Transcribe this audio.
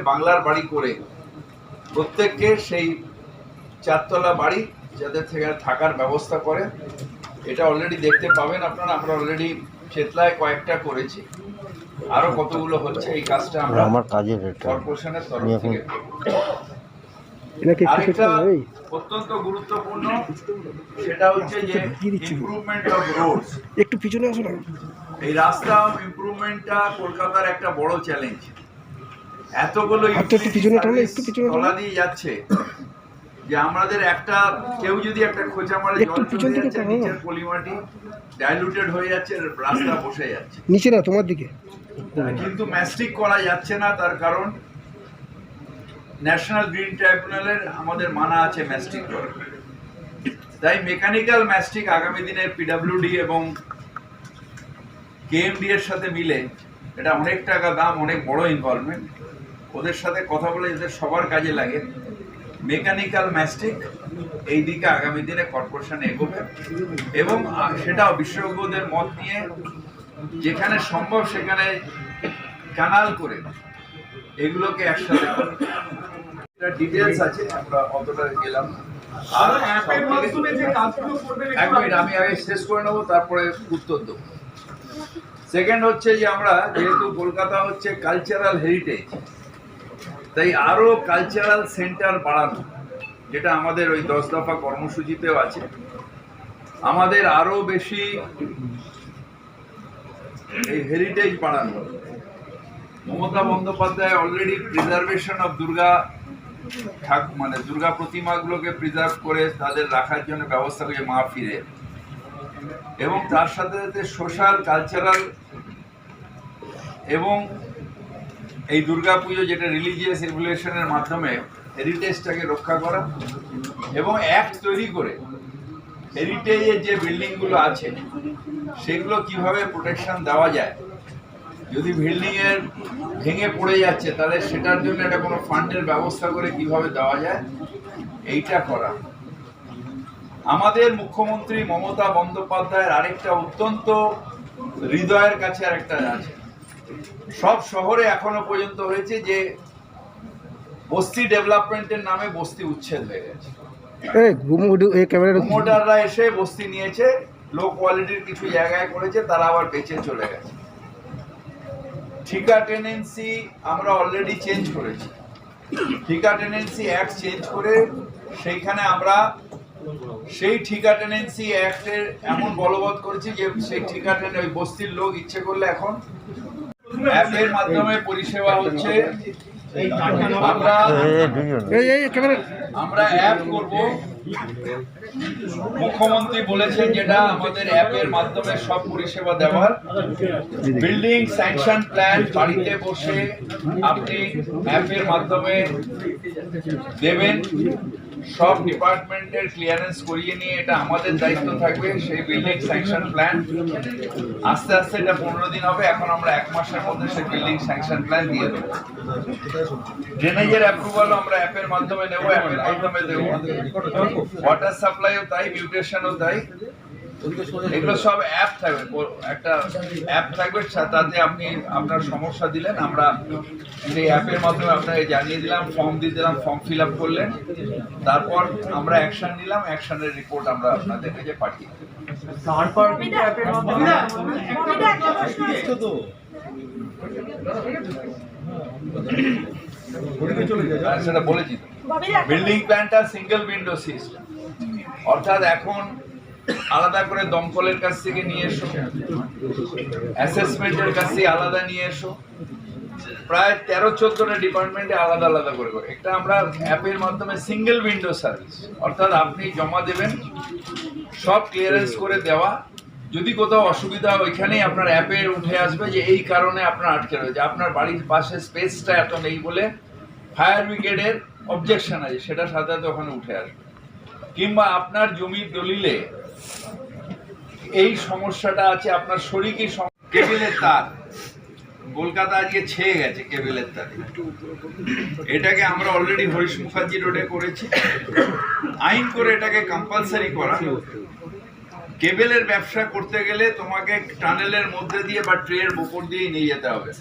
বাংলার বাড়ি করে প্রত্যেককে সেই চারতলা বাড়ি যাদের থেকে থাকার ব্যবস্থা করে। এটা অলরেডি দেখতে পাবেন আপনারা। আমরা অলরেডি চেতলায় কয়েকটা করেছি, আরো কতগুলো হচ্ছে। এই কাজটা আমরা আমার কাজের কর্পোরেশনের তরফ থেকে। আরেকটা অত্যন্ত গুরুত্বপূর্ণ, সেটা হচ্ছে যে ইমপ্রুভমেন্ট অফ রোডস। একটু পিছনে আসো না। এই রাস্তা ইমপ্রুভমেন্টটা কলকাতার একটা বড় চ্যালেঞ্জ। এতগুলো তলা দিয়ে যাচ্ছে যে আমাদের একটা কেউ যদি একটা খোঁচা মারে জল চলে যাচ্ছে, নিচের পলিমাটি ডাইলুটেড হয়ে যাচ্ছে, রাস্তা বসে যাচ্ছে নিচে না তোমার দিকে। কিন্তু ম্যাস্টিক করা যাচ্ছে না, তার কারণ ন্যাশনাল গ্রিন ট্রাইব্যুনালের আমাদের মানা আছে ম্যাস্টিক করা। তাই মেকানিক্যাল ম্যাস্টিক আগামী দিনে পিডব্লিউডি এবং কেএমডি এর সাথে মিলে, এটা অনেক টাকা দাম, অনেক বড় ইনভলভমেন্ট, ওদের সাথে কথা বলে যাতে সবার কাজে লাগে মেকানিক্যাল ম্যাস্টিক, এই দিকে আগামী দিনে কর্পোরেশন এগোবে। এবং সেটাও বিশেষজ্ঞদের মত নিয়ে যেখানে সম্ভব সেখানে ক্যানাল করে এগুলোকে একসাথে ডিটেলস আছে, আমরা অতটা গেলাম। আর এক মিনিট, আমি আগে শেষ করে নেবো, তারপরে উত্তর দেবো। সেকেন্ড হচ্ছে যে আমরা যেহেতু কলকাতা হচ্ছে কালচারাল হেরিটেজ, তাই আরো কালচারাল সেন্টার বাড়ানো, যেটা আমাদের ওই 10 দফা কর্মসূচিতেও আছে। আমাদের আরো বেশি এই হেরিটেজ বাড়ানো। Mamata Bandyopadhyay already preservation of Durga Durga প্রতিমাগুলোকে প্রিজার্ভ করে তাদের রাখার জন্য ব্যবস্থা করেছে মাহফিলে, এবং তার সাথে সাথে সোশ্যাল কালচারাল এবং এই দুর্গা পুজো যেটা রিলিজিয়াস রেগুলেশনের মাধ্যমে হেরিটেজটাকে রক্ষা করা, এবং অ্যাক্ট তৈরি করে হেরিটেজের যে বিল্ডিংগুলো আছে সেগুলো কিভাবে প্রোটেকশন দেওয়া যায়। যদি বিল্ডিংয়ের ভেঙে পড়ে যাচ্ছে তাহলে সেটার জন্য একটা কোনো ফান্ডের ব্যবস্থা করে কিভাবে দেওয়া যায়, এইটা করা। আমাদের মুখ্যমন্ত্রী মমতা বন্দ্যোপাধ্যায়ের আরেকটা অত্যন্ত হৃদয়ের কাছে আরেকটা আছে। সব শহরে এখনো পর্যন্ত হয়েছে যে বস্তি ডেভেলপমেন্টের নামে বস্তি উচ্ছেদ হয়ে গেছে। প্রমোটাররা এসে বস্তি নিয়েছে, লো কোয়ালিটির কিছু জায়গায় করেছে, তারা আবার বেঁচে চলে গেছে। ঠিকা টেনেন্সি আমরা অলরেডি চেঞ্জ করেছি। ঠিকা টেনেন্সি অ্যাক্ট চেঞ্জ করে সেইখানে আমরা সেই ঠিকা টেনেন্সি অ্যাক্টের এমন বলবৎ করেছি যে সেই ঠিকা টেনে ওই বস্তির লোক ইচ্ছে করলে এখন অ্যাপের মাধ্যমে পরিষেবা হচ্ছে। আমরা অ্যাপ করব, মুখ্যমন্ত্রী বলেছেন, যেটা আমাদের অ্যাপের মাধ্যমে সব পরিষেবা দেওয়ার। বিল্ডিং স্যাংশন প্ল্যান বাড়িতে বসে আপনি অ্যাপের মাধ্যমে দেবেন, সব ডিপার্টমেন্টের ক্লিয়ারেন্স করিয়ে নিয়ে এটা আমাদের দায়িত্ব থাকবে। সেই বিল্ডিং স্যাংশন প্ল্যান আস্তে আস্তে এটা 15 দিন হবে, এখন আমরা 1 মাসের মধ্যে সেই বিল্ডিং স্যাংশন প্ল্যান দিয়ে দেবো। ড্রেনেজের অ্যাপ্রুভাল আমরা অ্যাপের মাধ্যমে নেব, অ্যাপের মাধ্যমে দেবো। ওয়াটার সাপ্লাইও তাই, বিউটেশনও তাই। এগুলো সব অ্যাপ থাকবে, একটা অ্যাপ থাকবে, তাতে আপনি আপনার সমস্যা দিলেন, আমরা সেই অ্যাপের মাধ্যমে আপনাকে জানিয়ে দিলাম, ফর্ম দিয়ে দিলাম, ফর্ম ফিল আপ করলেন, তারপর আমরা অ্যাকশন নিলাম, অ্যাকশনের রিপোর্ট আমরা আপনাদের কাছে পাঠিয়ে দেব। সেটা বলেছি, বিল্ডিং প্ল্যানটা সিঙ্গেল উইন্ডো সিস্টেম, অর্থাৎ এখন আলাদা করে দমকলের কাছ থেকে নিয়ে এসো, অ্যাসেসমেন্টের কাছ থেকে আলাদা নিয়ে এসো, প্রায় 13-14টা ডিপার্টমেন্টে আলাদা আলাদা করে করে একটা আমরা অ্যাপের মাধ্যমে সিঙ্গেল উইন্ডো সার্ভিস, অর্থাৎ আপনি জমা দেবেন, সব ক্লিয়ারেন্স করে দেওয়া, যদি কোথাও অসুবিধা হয় ওইখানেই আপনার অ্যাপে উঠে আসবে যে এই কারণে আপনার আটকে রয়েছে, আপনার বাড়ির পাশে স্পেসটা এত নেই বলে ফায়ার ব্রিগেডের অবজেকশন আছে, সেটা সাথে সাথে ওখানে উঠে আসবে। কিংবা আপনার জমির দলিলে এই সমস্যাটা আছে, আপনার শরিকি কেবিলের তার কলকাতা আজকে ছেয়ে গেছে কেবিলের তারে, এটাকে আমরা অলরেডি হরিশ মুখার্জি রোডে করেছি, আইন করে এটাকে কম্পালসারি করা। কেবেলের ব্যবসা করতে গেলে তোমাকে টানেলের মধ্যে দিয়ে বা ট্রের উপর দিয়ে নিয়ে যেতে হবে।